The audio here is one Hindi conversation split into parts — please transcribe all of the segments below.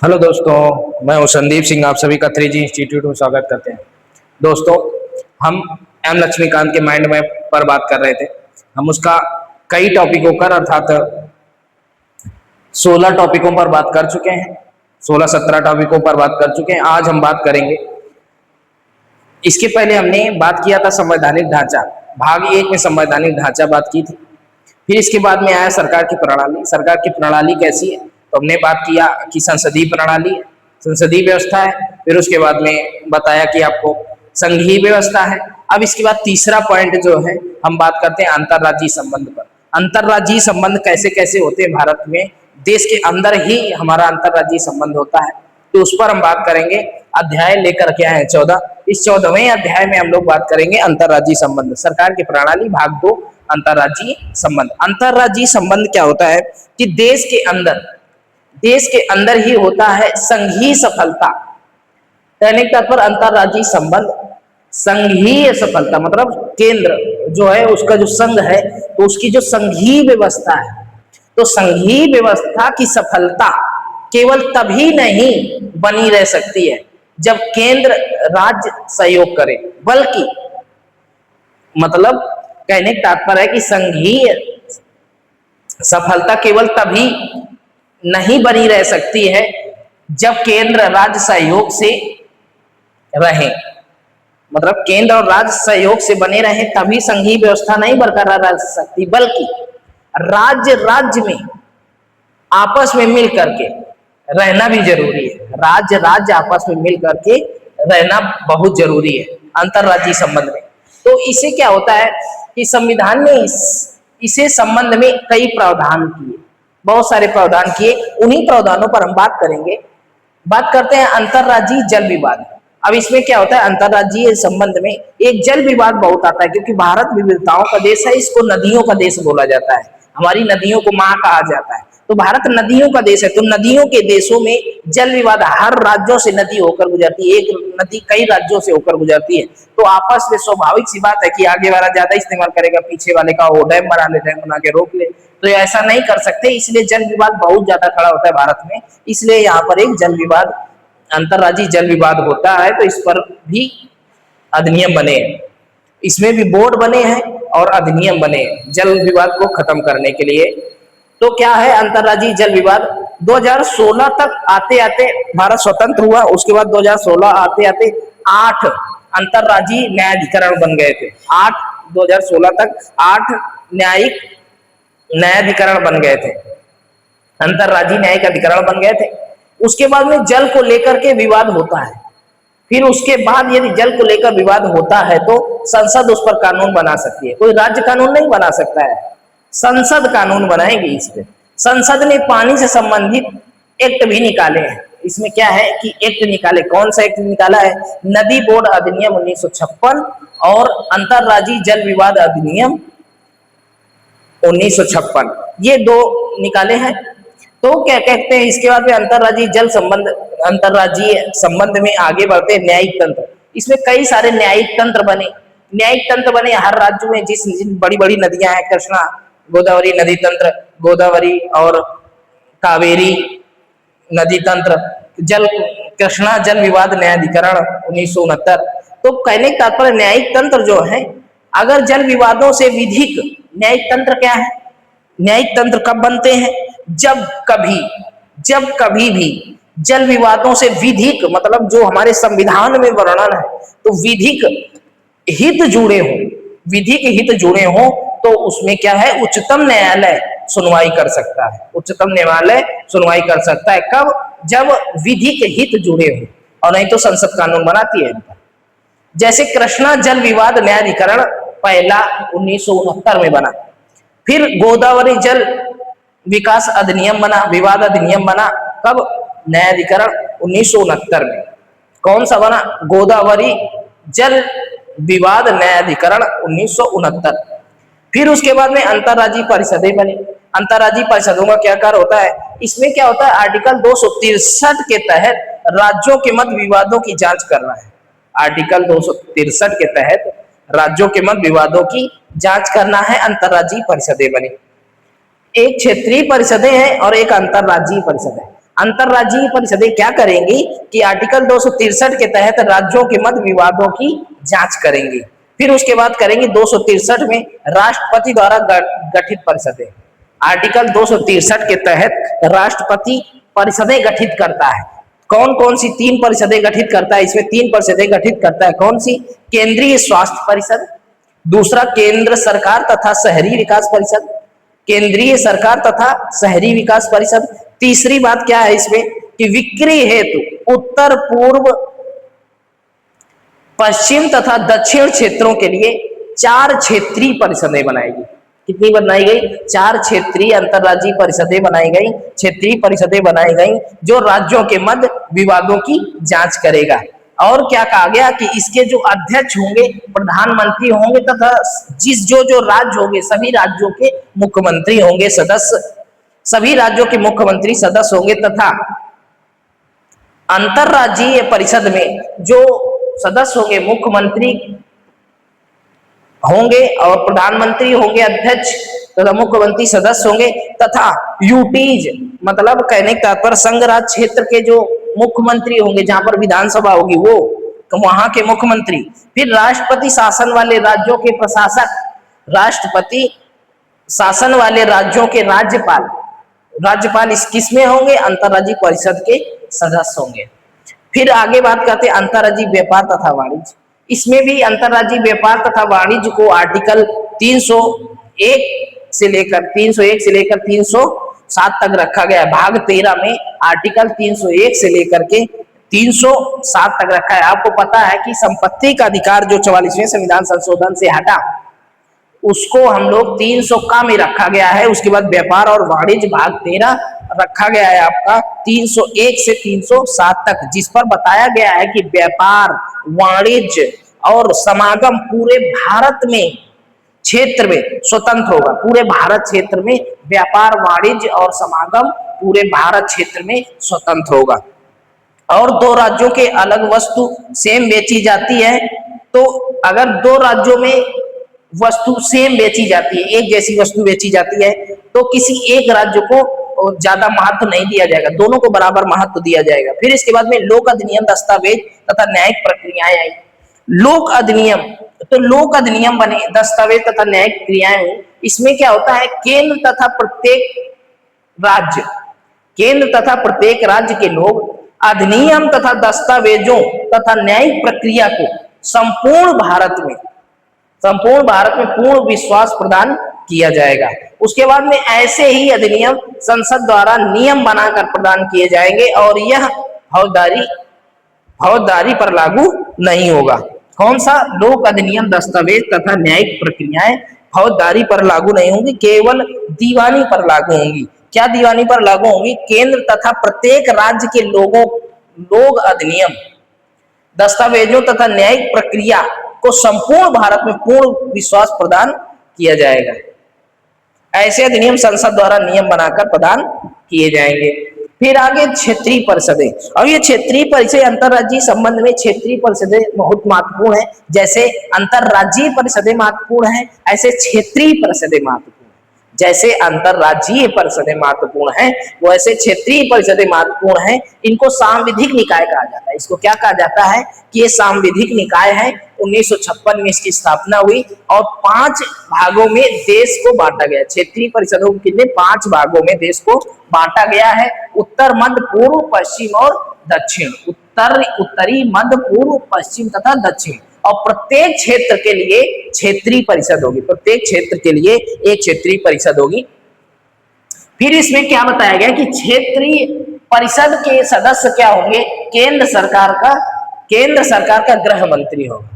हेलो दोस्तों, मैं हूं संदीप सिंह। आप सभी का 3G इंस्टीट्यूट में स्वागत करते हैं। दोस्तों, हम एम लक्ष्मीकांत के माइंड मैप पर बात कर रहे थे। हम उसका कई टॉपिकों पर अर्थात 16 टॉपिकों पर बात कर चुके हैं। 16-17 टॉपिकों पर बात कर चुके हैं। आज हम बात करेंगे, इसके पहले हमने बात किया था संवैधानिक ढांचा, भाग 1 में संवैधानिक ढांचा बात की थी। फिर इसके बाद में आया सरकार की प्रणाली। सरकार की प्रणाली कैसी है, तो हमने बात किया कि संसदीय प्रणाली है, संसदीय व्यवस्था है। फिर उसके बाद में बताया कि आपको संघीय व्यवस्था है। अब इसके बाद तीसरा पॉइंट जो है, हम बात करते हैं अंतर्राज्यीय संबंध पर। अंतर्राज्यीय संबंध कैसे कैसे होते हैं भारत में, देश के अंदर ही हमारा अंतर्राज्यीय संबंध होता है, तो उस पर हम बात करेंगे। अध्याय लेकर के आए हैं 14। इस 14वें अध्याय में हम लोग बात करेंगे अंतर्राज्यीय संबंध, सरकार की प्रणाली, भाग 2, अंतर्राज्यीय संबंध। अंतर्राज्यीय संबंध क्या होता है कि देश के अंदर ही होता है संघीय सफलता। कहने का तात्पर्य अंतर्राज्यीय संबंध, संघीय सफलता मतलब केंद्र जो है उसका जो संघ है, तो उसकी जो संघीय व्यवस्था है, तो संघीय व्यवस्था की सफलता केवल तभी नहीं बनी रह सकती है जब केंद्र राज्य सहयोग करे, बल्कि मतलब कहने का तात्पर्य है कि संघीय सफलता केवल तभी नहीं बनी रह सकती है जब केंद्र राज्य सहयोग से रहे। मतलब केंद्र और राज्य सहयोग से बने रहे तभी संघीय व्यवस्था नहीं बरकरार रह सकती, बल्कि राज्य राज्य में आपस में मिल करके रहना भी जरूरी है। राज्य राज्य आपस में मिल करके रहना बहुत जरूरी है अंतर्राज्यीय संबंध में। तो इससे क्या होता है कि संविधान ने इसे संबंध में कई प्रावधान किए, बहुत सारे प्रावधान किए। उन्हीं प्रावधानों पर हम बात करेंगे। बात करते हैं अंतर्राज्यीय जल विवाद। अब इसमें क्या होता है, अंतर्राज्यीय संबंध में एक जल विवाद बहुत आता है, क्योंकि भारत विविधताओं का देश है, इसको नदियों का देश बोला जाता है। हमारी नदियों को माँ कहा जाता है, तो भारत नदियों का देश है। तो नदियों के देशों में जल विवाद, हर राज्यों से नदी होकर गुजरती है, एक नदी कई राज्यों से होकर गुजरती है। तो आपस में स्वाभाविक सी बात है कि आगे वाला ज्यादा इस्तेमाल करेगा, पीछे वाले का वो डैम बना ले, डैम बना के रोक ले। तो ऐसा नहीं कर सकते, इसलिए जल विवाद बहुत ज्यादा खड़ा होता है भारत में। इसलिए यहाँ पर एक जल विवाद, अंतर्राज्यीय जल विवाद होता है। तो इस पर भी अधिनियम बने हैं, इसमें भी बोर्ड बने हैं और अधिनियम बने हैं जल विवाद को खत्म करने के लिए। तो क्या है अंतर्राज्यीय जल विवाद, 2016 तक आते आते भारत स्वतंत्र हुआ, उसके बाद 2016 आते आते 8 अंतर्राज्यीय न्यायाधिकरण बन गए थे। 2016 तक 8 न्यायिक न्यायाधिकरण बन गए थे, अंतर्राज्यीय न्यायिक अधिकरण बन गए थे। उसके बाद में जल को लेकर के विवाद होता है। फिर उसके बाद यदि जल को लेकर विवाद होता है तो संसद उस पर कानून बना सकती है। कोई राज्य कानून नहीं बना सकता है, संसद कानून बनाएगी। इस पे संसद ने पानी से संबंधित एक्ट भी निकाले हैं। इसमें क्या है कि एक्ट निकाले, कौन सा एक्ट निकाला है, नदी बोर्ड अधिनियम 1956 और अंतर्राज्यीय जल विवाद अधिनियम 1956, ये 2 निकाले हैं। तो क्या कहते हैं, इसके बाद में अंतर्राज्यीय जल संबंध, अंतर्राज्यीय संबंध में आगे बढ़ते हैं न्यायिक तंत्र। इसमें कई सारे न्यायिक तंत्र बने। न्यायिक तंत्र बने हर राज्य में, जिस बड़ी बड़ी नदियां हैं, कृष्णा गोदावरी नदी तंत्र, गोदावरी और कावेरी नदी तंत्र, जल कृष्णा जल विवाद न्यायाधिकरण 1969। तो कहने का तात्पर्य न्यायिक तंत्र जो है, अगर जल विवादों से विधिक, न्यायिक तंत्र क्या है, न्यायिक तंत्र कब बनते हैं, जब कभी भी जल विवादों से विधिक, मतलब जो हमारे संविधान में वर्णन है, तो विधिक हित जुड़े हो, विधिक हित जुड़े हो, तो उसमें क्या है, उच्चतम न्यायालय सुनवाई कर सकता है। उच्चतम न्यायालय सुनवाई कर सकता है कब, जब विधिक हित जुड़े हो, और नहीं तो संसद कानून बनाती है। जैसे कृष्णा जल विवाद न्यायाधिकरण पहला 1969 में बना। फिर गोदावरी जल विकास अधिनियम बना, विवाद अधिनियम बना, कब, न्यायाधिकरण 1969 में। कौन सा बना, गोदावरी जल विवाद न्यायाधिकरण 1969। फिर उसके बाद में अंतर्राज्यीय परिषदें बनी। अंतर्राज्यीय परिषदों का क्या कार्य होता है, इसमें क्या होता है, आर्टिकल 263 के तहत राज्यों के मध्य विवादों की जांच करना है। आर्टिकल 263 के तहत राज्यों के मध्य विवादों की जांच करना है, अंतर्राज्यीय परिषदें बनी। एक क्षेत्रीय परिषदें हैं और एक अंतर्राज्यीय परिषद है। अंतरराज्यीय परिषदें क्या करेंगी कि आर्टिकल 263 के तहत राज्यों के मध्य विवादों की जांच करेंगी। फिर उसके बाद करेंगे 263 में राष्ट्रपति द्वारा गठित परिषदें। आर्टिकल 263 के तहत राष्ट्रपति परिषदें गठित करता है। कौन कौन सी 3 परिषदें गठित करता है? इसमें 3 परिषदें गठित करता है। कौन सी? केंद्रीय स्वास्थ्य परिषद, दूसरा केंद्र सरकार तथा शहरी विकास परिषद, केंद्रीय सरकार तथा शहरी विकास परिषद। तीसरी बात क्या है इसमें कि बिक्री हेतु उत्तर पूर्व पश्चिम तथा दक्षिण क्षेत्रों के लिए 4 क्षेत्रीय परिषदें बनाएगी। कितनी बनाई गई? 4 क्षेत्रीय अंतरराज्यीय परिषदें बनाई गई, क्षेत्रीय परिषदें बनाई गई जो राज्यों के मध्य विवादों की जांच करेगा। और क्या कहा गया कि इसके जो अध्यक्ष होंगे प्रधानमंत्री होंगे तथा जो राज्य होंगे सभी राज्यों के मुख्यमंत्री होंगे सदस्य, सभी राज्यों के मुख्यमंत्री सदस्य होंगे तथा अंतरराज्यीय परिषद में जो सदस्य होंगे मुख्यमंत्री होंगे और प्रधानमंत्री होंगे अध्यक्ष तथा मुख्यमंत्री सदस्य होंगे तथा यूटीज मतलब कहने का तात्पर्य संघ राज्य क्षेत्र के जो मुख्यमंत्री होंगे जहां पर विधानसभा होगी वो वहां के मुख्यमंत्री। फिर राष्ट्रपति शासन वाले राज्यों के प्रशासक, राष्ट्रपति शासन वाले राज्यों के राज्यपाल, राज्यपाल इस किसमें होंगे? अंतरराज्यीय परिषद के सदस्य होंगे। फिर आगे बात करते हैं अंतरराज्यीय व्यापार तथा वाणिज्य। इसमें भी अंतरराज्यीय व्यापार तथा वाणिज्य को आर्टिकल 301 से लेकर 307 तक रखा गया है। भाग 13 में आर्टिकल 301 से लेकर के 307 तक रखा है। आपको पता है कि संपत्ति का अधिकार जो 44वें संविधान संशोधन से हटा उसको हम लोग 300 का में रखा गया है। उसके बाद व्यापार और वाणिज्य भाग 13 रखा गया है आपका 301 से 307 तक, जिस पर बताया गया है कि व्यापार, वाणिज्य और समागम पूरे भारत में क्षेत्र में स्वतंत्र होगा। पूरे भारत क्षेत्र में व्यापार, वाणिज्य और समागम पूरे भारत क्षेत्र में स्वतंत्र होगा। और 2 राज्यों के अलग वस्तु सेम बेची जाती है तो अगर 2 राज्यों में वस्तु सेम बेची जाती है, एक जैसी वस्तु बेची जाती है तो किसी एक राज्य को ज्यादा महत्व नहीं दिया जाएगा, दोनों को बराबर महत्व दिया जाएगा। फिर इसके बाद में लोक अधिनियम, दस्तावेज तथा न्यायिक प्रक्रियाएं आई। लोक अधिनियम, तो लोक अधिनियम बने, दस्तावेज तथा न्यायिक क्रियाएं। इसमें क्या होता है? केंद्र तथा प्रत्येक राज्य के लोग अधिनियम तथा दस्तावेजों तथा न्यायिक प्रक्रिया को संपूर्ण भारत में पूर्ण विश्वास प्रदान किया जाएगा। उसके बाद में ऐसे ही अधिनियम संसद द्वारा नियम बनाकर प्रदान किए जाएंगे और यह फौजदारी पर लागू नहीं होगा। कौन सा? लोक अधिनियम, दस्तावेज तथा न्यायिक प्रक्रियाएं फौजदारी पर लागू नहीं होंगी, केवल दीवानी पर लागू होंगी। क्या दीवानी पर लागू होंगी? केंद्र तथा प्रत्येक राज्य के लोग अधिनियम, दस्तावेजों तथा न्यायिक प्रक्रिया को संपूर्ण भारत में पूर्ण विश्वास प्रदान किया जाएगा। ऐसे अधिनियम संसद द्वारा नियम बनाकर प्रदान किए जाएंगे। फिर आगे क्षेत्रीय परिषदें। अब ये क्षेत्रीय परिषद अंतरराज्यीय संबंध में क्षेत्रीय परिषदें बहुत महत्वपूर्ण है। जैसे अंतरराज्यीय परिषदें महत्वपूर्ण है, ऐसे क्षेत्रीय परिषदें महत्वपूर्ण है। जैसे अंतरराज्यीय परिषदें महत्वपूर्ण है वैसे क्षेत्रीय परिषदें महत्वपूर्ण है। इनको सांविधिक निकाय कहा जाता है। इसको क्या कहा जाता है कि ये सांविधिक निकाय है। 1956 में इसकी स्थापना हुई और 5 भागों में देश को बांटा गया। क्षेत्रीय परिषदों के कितने? 5 भागों में देश को बांटा गया है। उत्तर, मध्य, पूर्व, पश्चिम और दक्षिण। उत्तरी, मध्य, पूर्व, पश्चिम तथा दक्षिण। और प्रत्येक क्षेत्र के लिए क्षेत्रीय परिषद होगी। प्रत्येक क्षेत्र के लिए एक क्षेत्रीय परिषद होगी। फिर इसमें क्या बताया गया कि क्षेत्रीय परिषद के सदस्य क्या होंगे? केंद्र सरकार का गृह मंत्री होगा।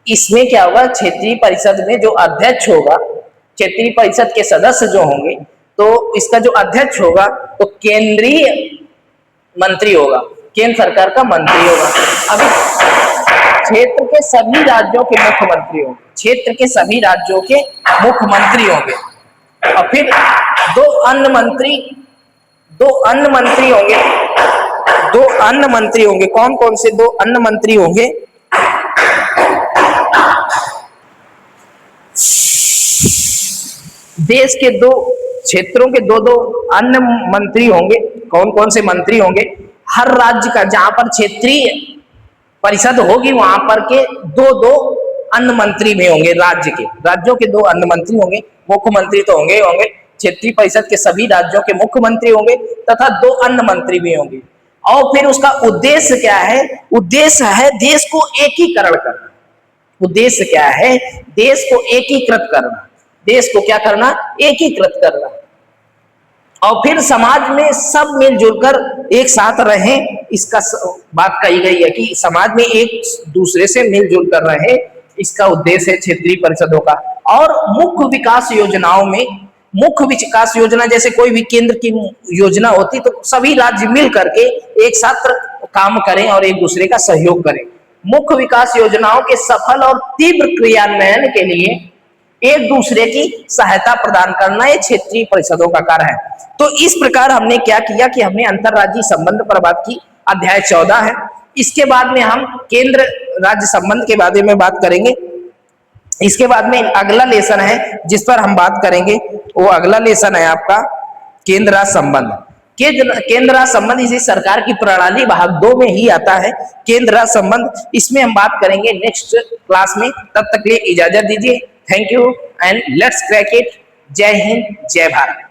इसमें क्या होगा? क्षेत्रीय परिषद में जो अध्यक्ष होगा, क्षेत्रीय परिषद के सदस्य जो होंगे तो इसका जो अध्यक्ष होगा तो केंद्रीय मंत्री होगा, केंद्र सरकार का मंत्री होगा। अभी क्षेत्र के सभी राज्यों के मुख्यमंत्री होंगे, क्षेत्र के सभी राज्यों के मुख्यमंत्री होंगे। और फिर 2 अन्य मंत्री होंगे। कौन कौन से 2 अन्य मंत्री होंगे? देश के 2 क्षेत्रों के दो दो अन्य मंत्री होंगे। कौन कौन से मंत्री होंगे? हर राज्य का जहां पर क्षेत्रीय परिषद होगी वहां पर के दो दो अन्य मंत्री भी होंगे। राज्यों के दो अन्य मंत्री होंगे। मुख्यमंत्री तो होंगे ही होंगे, क्षेत्रीय परिषद के सभी राज्यों के मुख्यमंत्री होंगे तथा दो अन्य मंत्री भी होंगे। और फिर उसका उद्देश्य क्या है? उद्देश्य है देश को एकीकरण करना। उद्देश्य क्या है? देश को एकीकृत करना। देश को क्या करना? एकीकृत करना। और फिर समाज में सब मिलजुल कर एक साथ रहें, इसका बात कही गई है कि समाज में एक दूसरे से मिलजुल कर रहे, इसका उद्देश्य है क्षेत्रीय परिषदों का। और मुख्य विकास योजनाओं में, मुख्य विकास योजना जैसे कोई भी केंद्र की योजना होती तो सभी राज्य मिल करके एक साथ काम करें और एक दूसरे का सहयोग करें। मुख्य विकास योजनाओं के सफल और तीव्र क्रियान्वयन के लिए एक दूसरे की सहायता प्रदान करना ये क्षेत्रीय परिषदों का कार्य है। तो इस प्रकार हमने क्या किया कि हमने अंतरराज्यीय संबंध पर बात की, अध्याय 14 है। इसके बाद में हम केंद्र राज्य संबंध के बारे में बात करेंगे। इसके बाद में अगला लेसन है जिस पर हम बात करेंगे, वो अगला लेसन है आपका केंद्र राज्य संबंध। केंद्र राज्य संबंध इसी सरकार की प्रणाली भाग 2 में ही आता है, केंद्र राज्य संबंध। इसमें हम बात करेंगे नेक्स्ट क्लास में। तब तक के लिए इजाजत दीजिए। Thank you and let's crack it. जय हिंद, जय भारत।